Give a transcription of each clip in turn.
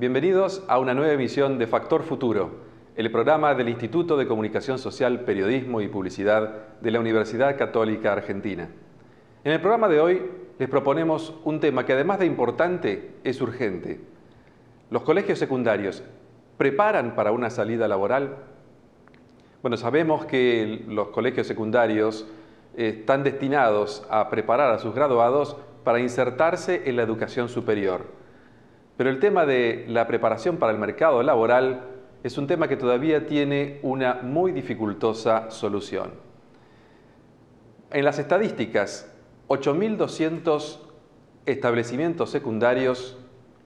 Bienvenidos a una nueva emisión de Factor Futuro, el programa del Instituto de Comunicación Social, Periodismo y Publicidad de la Universidad Católica Argentina. En el programa de hoy les proponemos un tema que además de importante es urgente. ¿Los colegios secundarios preparan para una salida laboral? Bueno, sabemos que los colegios secundarios están destinados a preparar a sus graduados para insertarse en la educación superior. Pero el tema de la preparación para el mercado laboral es un tema que todavía tiene una muy dificultosa solución. En las estadísticas, 8.200 establecimientos secundarios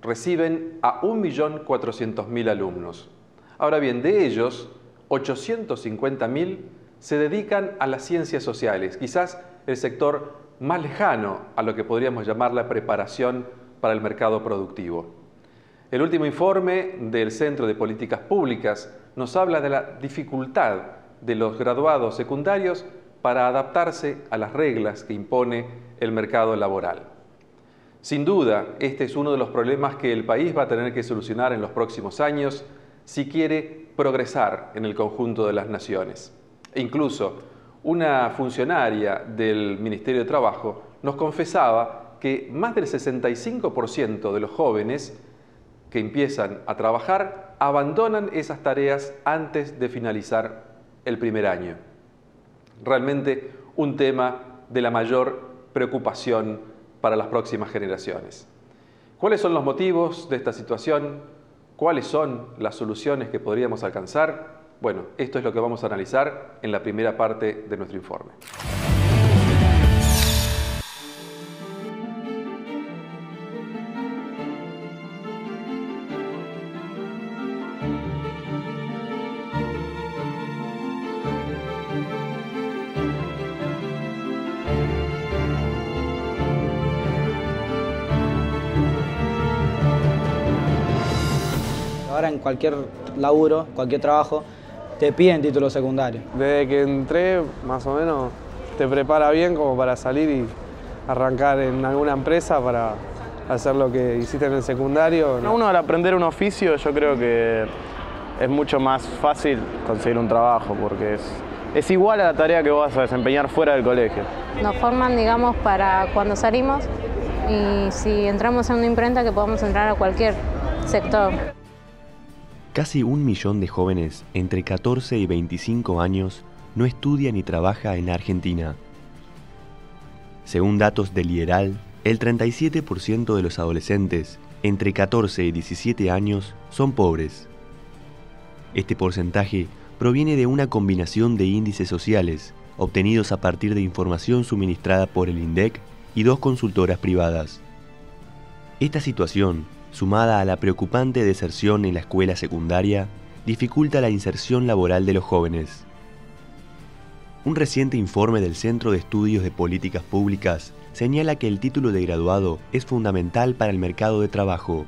reciben a 1.400.000 alumnos. Ahora bien, de ellos, 850.000 se dedican a las ciencias sociales, quizás el sector más lejano a lo que podríamos llamar la preparación para el mercado productivo. El último informe del Centro de Políticas Públicas nos habla de la dificultad de los graduados secundarios para adaptarse a las reglas que impone el mercado laboral. Sin duda, este es uno de los problemas que el país va a tener que solucionar en los próximos años si quiere progresar en el conjunto de las naciones. E incluso, una funcionaria del Ministerio de Trabajo nos confesaba que más del 65% de los jóvenes que empiezan a trabajar abandonan esas tareas antes de finalizar el primer año. Realmente un tema de la mayor preocupación para las próximas generaciones. ¿Cuáles son los motivos de esta situación? ¿Cuáles son las soluciones que podríamos alcanzar? Bueno, esto es lo que vamos a analizar en la primera parte de nuestro informe. Ahora en cualquier laburo, cualquier trabajo, te piden título secundario. Desde que entré, más o menos, te prepara bien como para salir y arrancar en alguna empresa para hacer lo que hiciste en el secundario. Uno al aprender un oficio, yo creo que es mucho más fácil conseguir un trabajo, porque es igual a la tarea que vas a desempeñar fuera del colegio. Nos forman, digamos, para cuando salimos y si entramos en una imprenta que podamos entrar a cualquier sector. Casi 1 millón de jóvenes entre 14 y 25 años no estudia ni trabaja en la Argentina. Según datos del IERAL, el 37% de los adolescentes entre 14 y 17 años son pobres. Este porcentaje proviene de una combinación de índices sociales obtenidos a partir de información suministrada por el INDEC y 2 consultoras privadas. Esta situación, sumada a la preocupante deserción en la escuela secundaria, dificulta la inserción laboral de los jóvenes. Un reciente informe del Centro de Estudios de Políticas Públicas señala que el título de graduado es fundamental para el mercado de trabajo.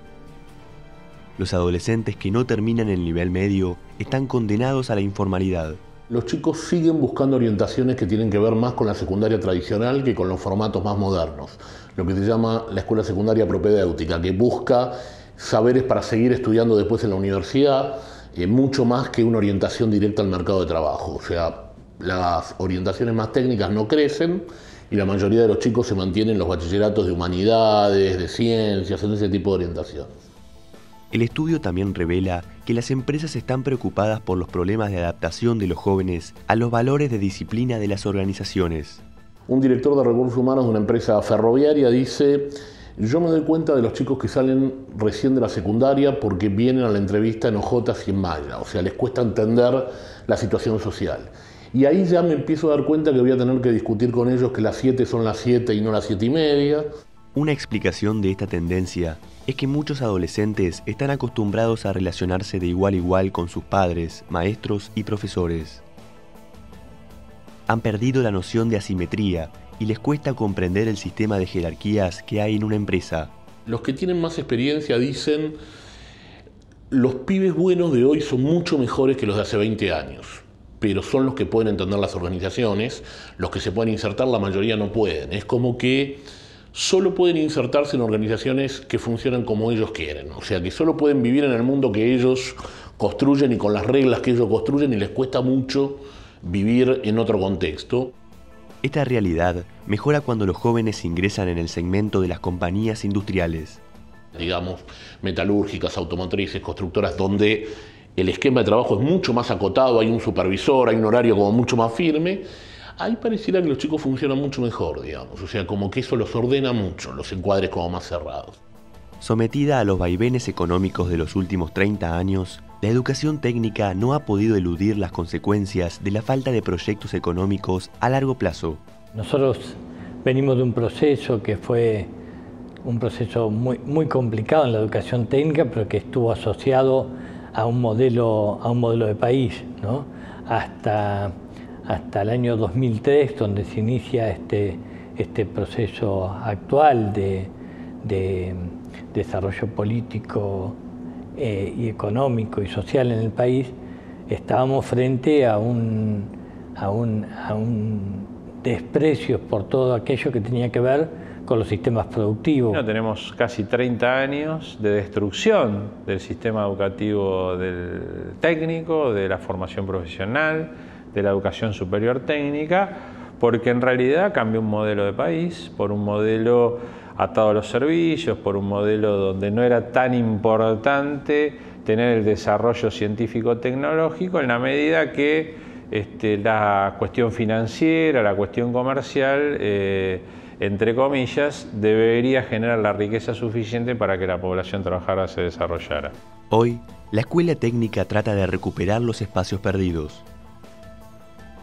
Los adolescentes que no terminan el nivel medio están condenados a la informalidad. Los chicos siguen buscando orientaciones que tienen que ver más con la secundaria tradicional que con los formatos más modernos. Lo que se llama la escuela secundaria propedéutica, que busca saberes para seguir estudiando después en la universidad, mucho más que una orientación directa al mercado de trabajo. O sea, las orientaciones más técnicas no crecen y la mayoría de los chicos se mantienen en los bachilleratos de humanidades, de ciencias, en ese tipo de orientación. El estudio también revela que las empresas están preocupadas por los problemas de adaptación de los jóvenes a los valores de disciplina de las organizaciones. Un director de recursos humanos de una empresa ferroviaria dice: yo me doy cuenta de los chicos que salen recién de la secundaria porque vienen a la entrevista en hojotas y en malla, o sea, les cuesta entender la situación social. Y ahí ya me empiezo a dar cuenta que voy a tener que discutir con ellos que las 7 son las 7 y no las 7:30. Una explicación de esta tendencia es que muchos adolescentes están acostumbrados a relacionarse de igual a igual con sus padres, maestros y profesores. Han perdido la noción de asimetría y les cuesta comprender el sistema de jerarquías que hay en una empresa. Los que tienen más experiencia dicen: los pibes buenos de hoy son mucho mejores que los de hace 20 años, pero son los que pueden entender las organizaciones, los que se pueden insertar, la mayoría no pueden. Es como que solo pueden insertarse en organizaciones que funcionan como ellos quieren, o sea que solo pueden vivir en el mundo que ellos construyen y con las reglas que ellos construyen, y les cuesta mucho vivir en otro contexto. Esta realidad mejora cuando los jóvenes ingresan en el segmento de las compañías industriales. Digamos, metalúrgicas, automotrices, constructoras, donde el esquema de trabajo es mucho más acotado, hay un supervisor, hay un horario como mucho más firme. Ahí pareciera que los chicos funcionan mucho mejor, digamos, o sea, como que eso los ordena mucho, los encuadres como más cerrados. Sometida a los vaivenes económicos de los últimos 30 años, la educación técnica no ha podido eludir las consecuencias de la falta de proyectos económicos a largo plazo. Nosotros venimos de un proceso que fue un proceso muy complicado en la educación técnica, pero que estuvo asociado a un modelo de país, ¿no? Hasta el año 2003, donde se inicia este proceso actual de desarrollo político y económico y social en el país, estábamos frente a un desprecio por todo aquello que tenía que ver con los sistemas productivos. Bueno, tenemos casi 30 años de destrucción del sistema educativo del técnico, de la formación profesional, de la educación superior técnica, porque en realidad cambió un modelo de país por un modelo atado a los servicios, por un modelo donde no era tan importante tener el desarrollo científico-tecnológico en la medida que la cuestión financiera, la cuestión comercial, entre comillas, debería generar la riqueza suficiente para que la población trabajadora se desarrollara. Hoy, la escuela técnica trata de recuperar los espacios perdidos.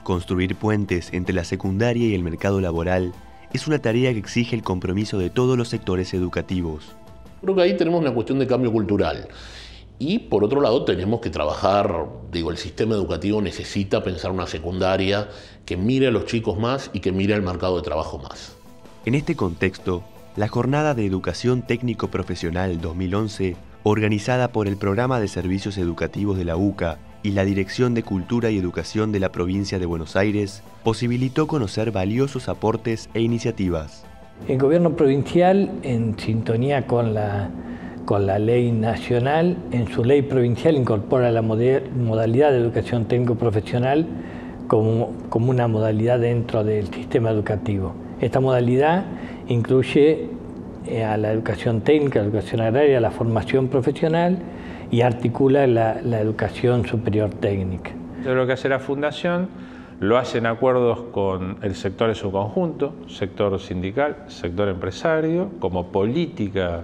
Construir puentes entre la secundaria y el mercado laboral es una tarea que exige el compromiso de todos los sectores educativos. Creo que ahí tenemos una cuestión de cambio cultural. Y por otro lado tenemos que trabajar, el sistema educativo necesita pensar una secundaria que mire a los chicos más y que mire al mercado de trabajo más. En este contexto, la Jornada de Educación Técnico Profesional 2011, organizada por el Programa de Servicios Educativos de la UCA y la Dirección de Cultura y Educación de la Provincia de Buenos Aires, posibilitó conocer valiosos aportes e iniciativas. El gobierno provincial, en sintonía con la ley nacional, en su ley provincial incorpora la modalidad de educación técnico-profesional como una modalidad dentro del sistema educativo. Esta modalidad incluye a la educación técnica, la educación agraria, la formación profesional y articula la educación superior técnica. Lo que hace la Fundación lo hace en acuerdos con el sector en su conjunto, sector sindical, sector empresario, como política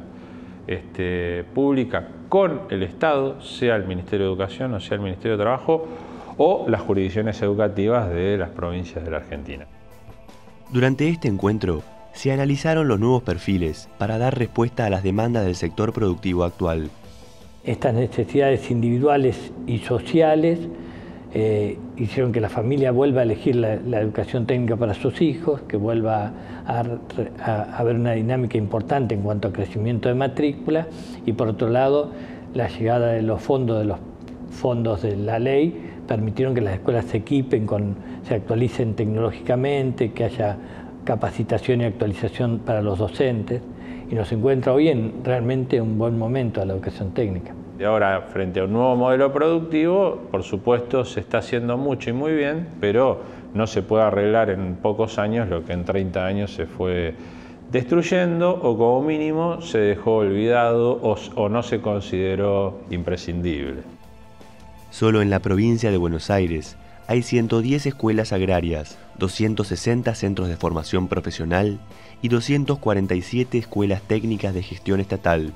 pública con el Estado, sea el Ministerio de Educación o sea el Ministerio de Trabajo o las jurisdicciones educativas de las provincias de la Argentina. Durante este encuentro se analizaron los nuevos perfiles para dar respuesta a las demandas del sector productivo actual. Estas necesidades individuales y sociales hicieron que la familia vuelva a elegir la educación técnica para sus hijos, que vuelva a haber una dinámica importante en cuanto a crecimiento de matrícula, y por otro lado la llegada de los fondos de la ley permitieron que las escuelas se equipen, se actualicen tecnológicamente, que haya capacitación y actualización para los docentes, y nos encuentra hoy en realmente un buen momento a la educación técnica. Y ahora, frente a un nuevo modelo productivo, por supuesto se está haciendo mucho y muy bien, pero no se puede arreglar en pocos años lo que en 30 años se fue destruyendo o como mínimo se dejó olvidado o no se consideró imprescindible. Solo en la provincia de Buenos Aires hay 110 escuelas agrarias, 260 centros de formación profesional y 247 escuelas técnicas de gestión estatal.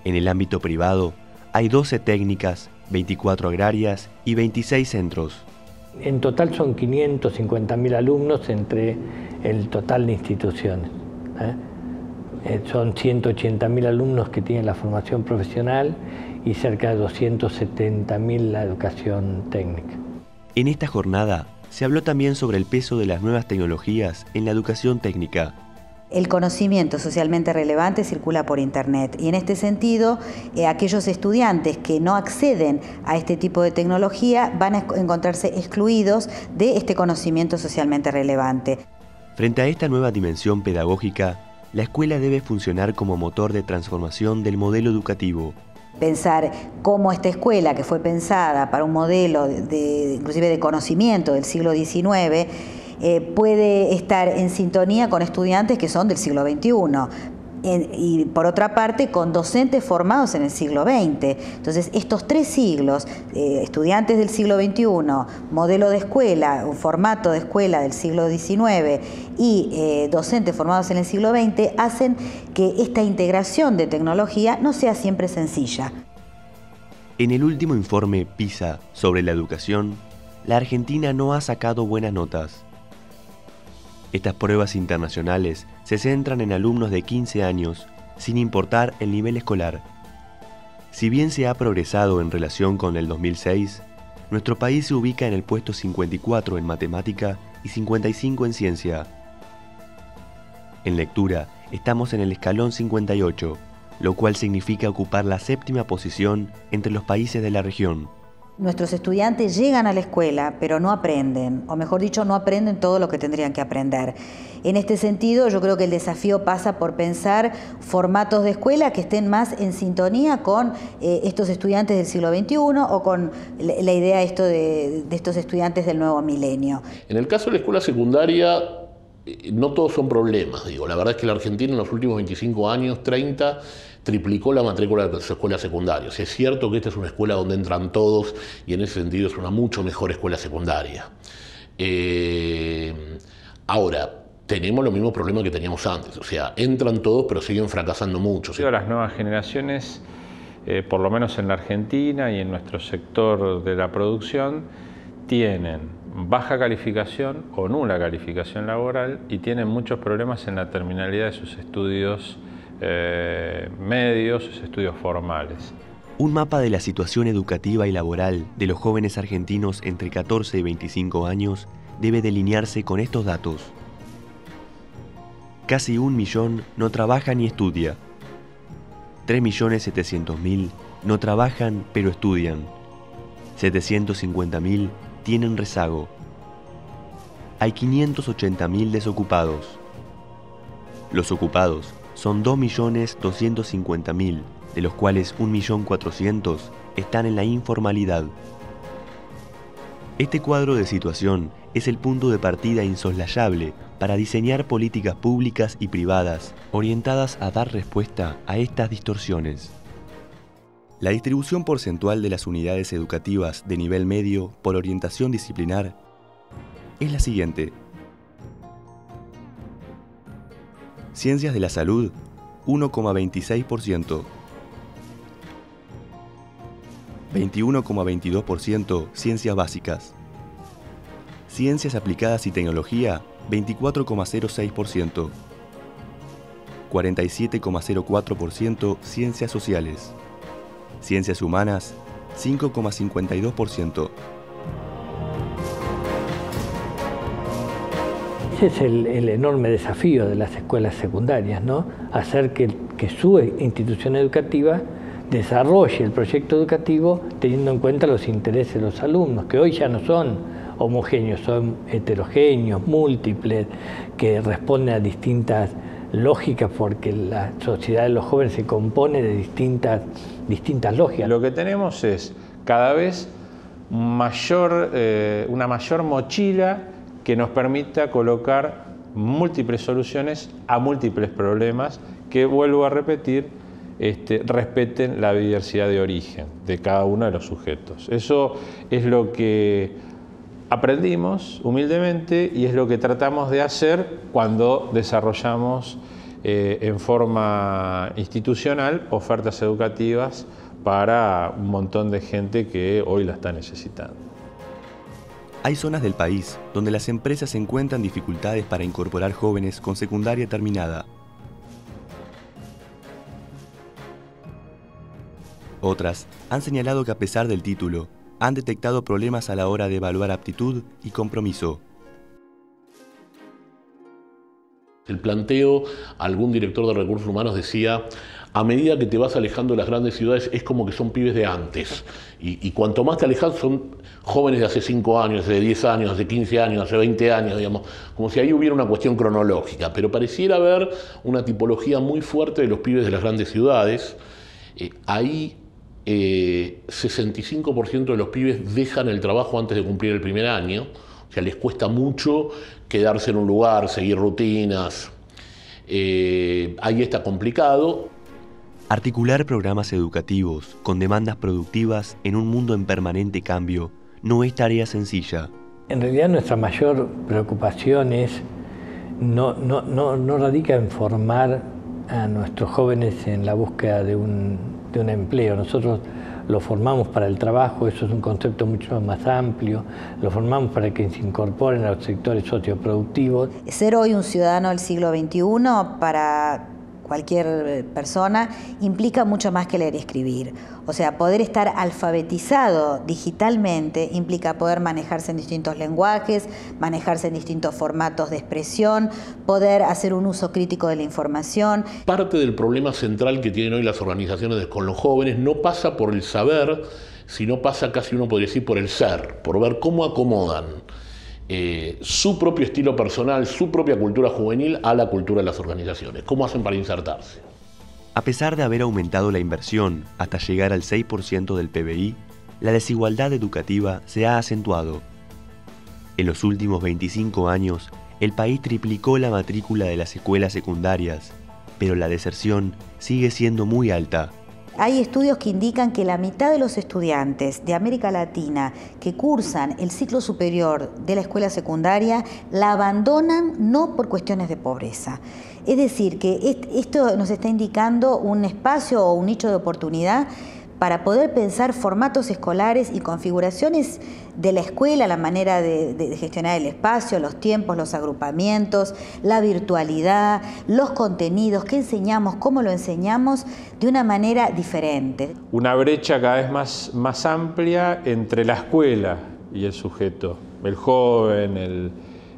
En el ámbito privado hay 12 técnicas, 24 agrarias y 26 centros. En total son 550.000 alumnos entre el total de instituciones. Son 180.000 alumnos que tienen la formación profesional y cerca de 270.000 la educación técnica. En esta jornada se habló también sobre el peso de las nuevas tecnologías en la educación técnica. El conocimiento socialmente relevante circula por Internet y en este sentido aquellos estudiantes que no acceden a este tipo de tecnología van a encontrarse excluidos de este conocimiento socialmente relevante. Frente a esta nueva dimensión pedagógica, la escuela debe funcionar como motor de transformación del modelo educativo. Pensar cómo esta escuela, que fue pensada para un modelo inclusive de conocimiento del siglo XIX, puede estar en sintonía con estudiantes que son del siglo XXI. Y por otra parte con docentes formados en el siglo XX. Entonces estos tres siglos, estudiantes del siglo XXI, modelo de escuela, un formato de escuela del siglo XIX y docentes formados en el siglo XX, hacen que esta integración de tecnología no sea siempre sencilla. En el último informe PISA sobre la educación, la Argentina no ha sacado buenas notas. Estas pruebas internacionales se centran en alumnos de 15 años, sin importar el nivel escolar. Si bien se ha progresado en relación con el 2006, nuestro país se ubica en el puesto 54 en matemática y 55 en ciencia. En lectura, estamos en el escalón 58, lo cual significa ocupar la 7ª posición entre los países de la región. Nuestros estudiantes llegan a la escuela, pero no aprenden, o mejor dicho, no aprenden todo lo que tendrían que aprender. En este sentido, yo creo que el desafío pasa por pensar formatos de escuela que estén más en sintonía con estos estudiantes del siglo XXI o con la idea de estos estudiantes del nuevo milenio. En el caso de la escuela secundaria, no todos son problemas. La verdad es que la Argentina en los últimos 25 años, 30, triplicó la matrícula de su escuela secundaria. O sea, es cierto que esta es una escuela donde entran todos y en ese sentido es una mucho mejor escuela secundaria. Ahora, tenemos los mismos problemas que teníamos antes. O sea, entran todos pero siguen fracasando mucho. Las nuevas generaciones, por lo menos en la Argentina y en nuestro sector de la producción, tienen baja calificación o nula calificación laboral y tienen muchos problemas en la terminalidad de sus estudios medios, sus estudios formales. Un mapa de la situación educativa y laboral de los jóvenes argentinos entre 14 y 25 años debe delinearse con estos datos. Casi 1 millón no trabaja ni estudia. 3.700.000 no trabajan pero estudian. 750.000 tienen rezago. Hay 580.000 desocupados. Los ocupados son 2.250.000, de los cuales 1.400.000 están en la informalidad. Este cuadro de situación es el punto de partida insoslayable para diseñar políticas públicas y privadas orientadas a dar respuesta a estas distorsiones. La distribución porcentual de las unidades educativas de nivel medio por orientación disciplinar es la siguiente. Ciencias de la salud, 1,26%. 21,22% ciencias básicas. Ciencias aplicadas y tecnología, 24,06%. 47,04% ciencias sociales. Ciencias humanas, 5,52%. Ese es el enorme desafío de las escuelas secundarias, ¿no? Hacer que su institución educativa desarrolle el proyecto educativo teniendo en cuenta los intereses de los alumnos, que hoy ya no son homogéneos, son heterogéneos, múltiples, que responden a distintas lógicas, porque la sociedad de los jóvenes se compone de distintas lógicas. Lo que tenemos es cada vez una mayor mochila que nos permita colocar múltiples soluciones a múltiples problemas que, vuelvo a repetir, respeten la diversidad de origen de cada uno de los sujetos. Eso es lo que aprendimos humildemente y es lo que tratamos de hacer cuando desarrollamos en forma institucional ofertas educativas para un montón de gente que hoy la está necesitando. Hay zonas del país donde las empresas encuentran dificultades para incorporar jóvenes con secundaria terminada. Otras han señalado que a pesar del título, han detectado problemas a la hora de evaluar aptitud y compromiso. El planteo, algún director de recursos humanos decía, a medida que te vas alejando de las grandes ciudades es como que son pibes de antes. Y cuanto más te alejas son jóvenes de hace 5 años, de 10 años, de 15 años, hace 20 años, digamos, como si ahí hubiera una cuestión cronológica. Pero pareciera haber una tipología muy fuerte de los pibes de las grandes ciudades. Ahí 65% de los pibes dejan el trabajo antes de cumplir el primer año. O sea, les cuesta mucho quedarse en un lugar, seguir rutinas. Ahí está complicado. Articular programas educativos con demandas productivas en un mundo en permanente cambio no es tarea sencilla. En realidad nuestra mayor preocupación no radica en formar a nuestros jóvenes en la búsqueda de un empleo. Nosotros los formamos para el trabajo, eso es un concepto mucho más amplio, los formamos para que se incorporen a los sectores socioproductivos. Ser hoy un ciudadano del siglo XXI para cualquier persona implica mucho más que leer y escribir. O sea, poder estar alfabetizado digitalmente implica poder manejarse en distintos lenguajes, manejarse en distintos formatos de expresión, poder hacer un uso crítico de la información. Parte del problema central que tienen hoy las organizaciones con los jóvenes no pasa por el saber, sino pasa casi uno podría decir por el ser, por ver cómo acomodan su propio estilo personal, su propia cultura juvenil a la cultura de las organizaciones. ¿Cómo hacen para insertarse? A pesar de haber aumentado la inversión hasta llegar al 6% del PBI, la desigualdad educativa se ha acentuado. En los últimos 25 años, el país triplicó la matrícula de las escuelas secundarias, pero la deserción sigue siendo muy alta. Hay estudios que indican que la mitad de los estudiantes de América Latina que cursan el ciclo superior de la escuela secundaria la abandonan no por cuestiones de pobreza. Es decir, que esto nos está indicando un espacio o un nicho de oportunidad para poder pensar formatos escolares y configuraciones de la escuela, la manera de gestionar el espacio, los tiempos, los agrupamientos, la virtualidad, los contenidos, qué enseñamos, cómo lo enseñamos, de una manera diferente. Una brecha cada vez más amplia entre la escuela y el sujeto, el joven,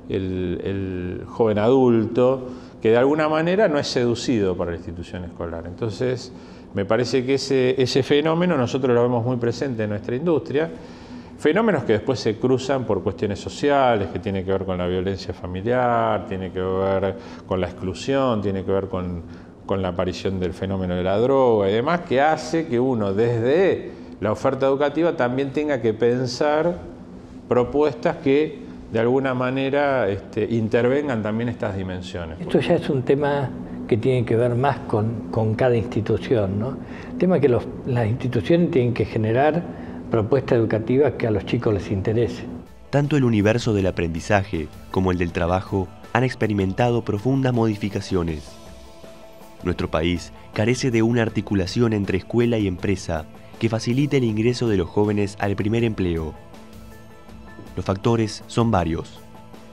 el joven adulto, que de alguna manera no es seducido por la institución escolar. Entonces, me parece que ese fenómeno nosotros lo vemos muy presente en nuestra industria, fenómenos que después se cruzan por cuestiones sociales, que tiene que ver con la violencia familiar, tiene que ver con la exclusión, tiene que ver con la aparición del fenómeno de la droga y demás, que hace que uno desde la oferta educativa también tenga que pensar propuestas que de alguna manera intervengan también estas dimensiones. Esto ya es un tema que tiene que ver más con cada institución, ¿no? El tema es que las instituciones tienen que generar propuestas educativas que a los chicos les interesen. Tanto el universo del aprendizaje como el del trabajo han experimentado profundas modificaciones. Nuestro país carece de una articulación entre escuela y empresa que facilite el ingreso de los jóvenes al primer empleo. Los factores son varios: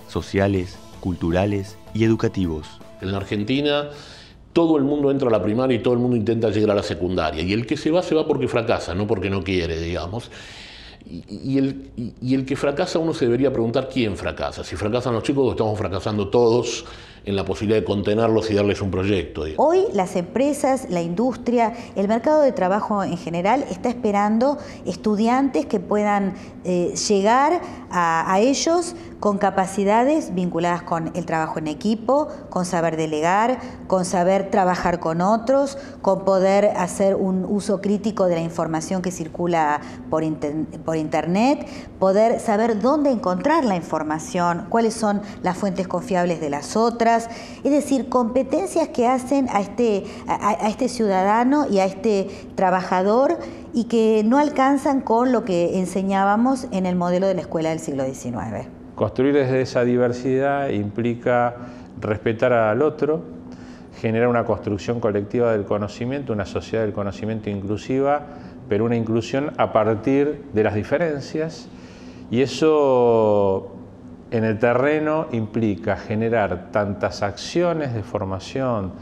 sociales, culturales y educativos. En la Argentina todo el mundo entra a la primaria y todo el mundo intenta llegar a la secundaria. Y el que se va porque fracasa, no porque no quiere, digamos. Y el que fracasa, uno se debería preguntar quién fracasa. Si fracasan los chicos o estamos fracasando todos en la posibilidad de contenerlos y darles un proyecto. Hoy las empresas, la industria, el mercado de trabajo en general está esperando estudiantes que puedan llegar a ellos con capacidades vinculadas con el trabajo en equipo, con saber delegar, con saber trabajar con otros, con poder hacer un uso crítico de la información que circula por internet, poder saber dónde encontrar la información, cuáles son las fuentes confiables de las otras, es decir, competencias que hacen a este ciudadano y a este trabajador y que no alcanzan con lo que enseñábamos en el modelo de la escuela del siglo XIX. Construir desde esa diversidad implica respetar al otro, generar una construcción colectiva del conocimiento, una sociedad del conocimiento inclusiva, pero una inclusión a partir de las diferencias, y eso en el terreno implica generar tantas acciones de formación,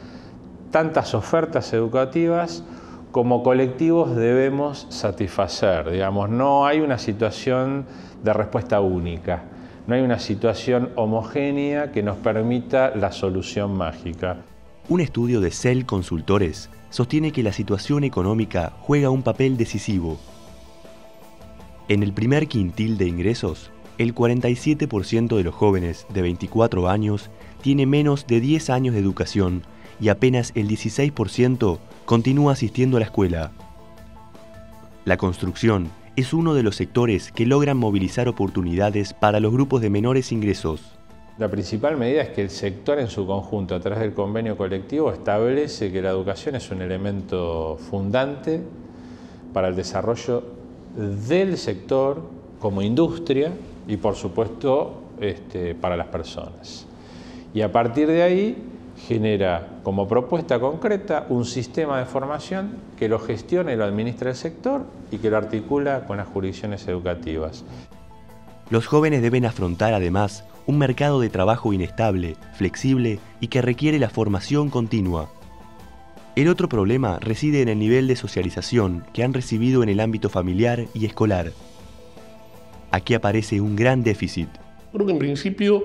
tantas ofertas educativas como colectivos debemos satisfacer. Digamos, no hay una situación de respuesta única. No hay una situación homogénea que nos permita la solución mágica. Un estudio de CEL Consultores sostiene que la situación económica juega un papel decisivo. En el primer quintil de ingresos, el 47% de los jóvenes de 24 años tiene menos de 10 años de educación y apenas el 16% continúa asistiendo a la escuela. La construcción es uno de los sectores que logran movilizar oportunidades para los grupos de menores ingresos. La principal medida es que el sector en su conjunto, a través del convenio colectivo, establece que la educación es un elemento fundante para el desarrollo del sector como industria y, por supuesto, para las personas. Y a partir de ahí genera como propuesta concreta un sistema de formación que lo gestione y lo administra el sector y que lo articula con las jurisdicciones educativas. Los jóvenes deben afrontar además un mercado de trabajo inestable, flexible y que requiere la formación continua. El otro problema reside en el nivel de socialización que han recibido en el ámbito familiar y escolar. Aquí aparece un gran déficit. Creo que en principio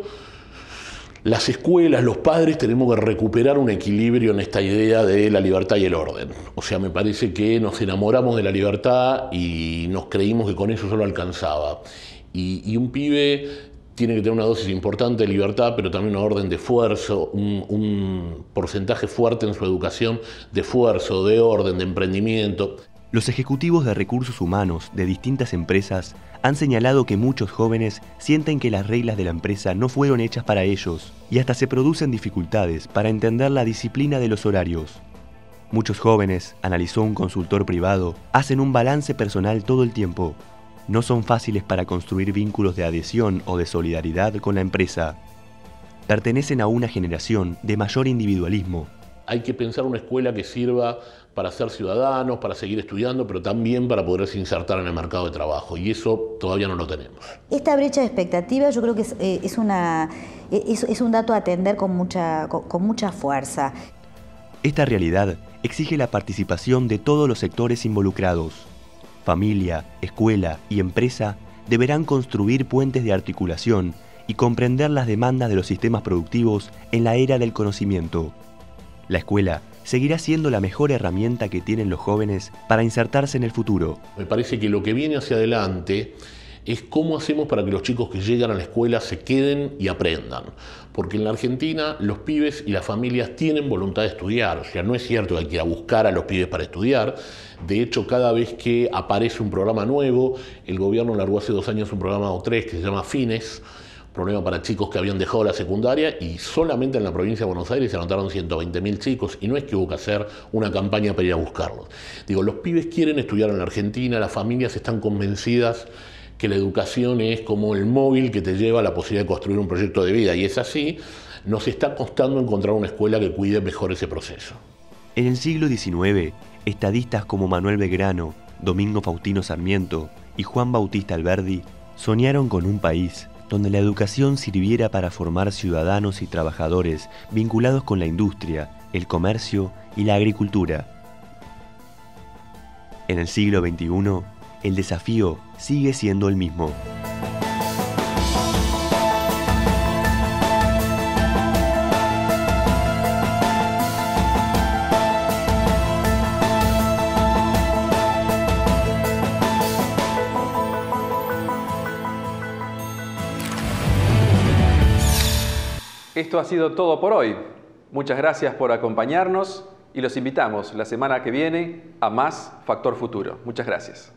las escuelas, los padres tenemos que recuperar un equilibrio en esta idea de la libertad y el orden. O sea, me parece que nos enamoramos de la libertad y nos creímos que con eso solo alcanzaba. Y un pibe tiene que tener una dosis importante de libertad, pero también una orden de esfuerzo, un porcentaje fuerte en su educación de esfuerzo, de orden, de emprendimiento. Los ejecutivos de recursos humanos de distintas empresas han señalado que muchos jóvenes sienten que las reglas de la empresa no fueron hechas para ellos y hasta se producen dificultades para entender la disciplina de los horarios. Muchos jóvenes, analizó un consultor privado, hacen un balance personal todo el tiempo. No son fáciles para construir vínculos de adhesión o de solidaridad con la empresa. Pertenecen a una generación de mayor individualismo. Hay que pensar una escuela que sirva para ser ciudadanos, para seguir estudiando, pero también para poderse insertar en el mercado de trabajo, y eso todavía no lo tenemos. Esta brecha de expectativas yo creo que es un dato a atender con mucha fuerza. Esta realidad exige la participación de todos los sectores involucrados. Familia, escuela y empresa deberán construir puentes de articulación y comprender las demandas de los sistemas productivos en la era del conocimiento. La escuela seguirá siendo la mejor herramienta que tienen los jóvenes para insertarse en el futuro. Me parece que lo que viene hacia adelante es cómo hacemos para que los chicos que llegan a la escuela se queden y aprendan. Porque en la Argentina los pibes y las familias tienen voluntad de estudiar. O sea, no es cierto que hay que ir a buscar a los pibes para estudiar. De hecho, cada vez que aparece un programa nuevo, el gobierno largó hace 2 años un programa o 3 que se llama Fines, problema para chicos que habían dejado la secundaria, y solamente en la provincia de Buenos Aires se anotaron 120.000 chicos, y no es que hubo que hacer una campaña para ir a buscarlos. Digo, los pibes quieren estudiar en la Argentina, las familias están convencidas que la educación es como el móvil que te lleva a la posibilidad de construir un proyecto de vida, y es así. Nos está costando encontrar una escuela que cuide mejor ese proceso. En el siglo XIX, estadistas como Manuel Belgrano, Domingo Faustino Sarmiento y Juan Bautista Alberdi soñaron con un país donde la educación sirviera para formar ciudadanos y trabajadores vinculados con la industria, el comercio y la agricultura. En el siglo XXI, el desafío sigue siendo el mismo. Esto ha sido todo por hoy. Muchas gracias por acompañarnos y los invitamos la semana que viene a más Factor Futuro. Muchas gracias.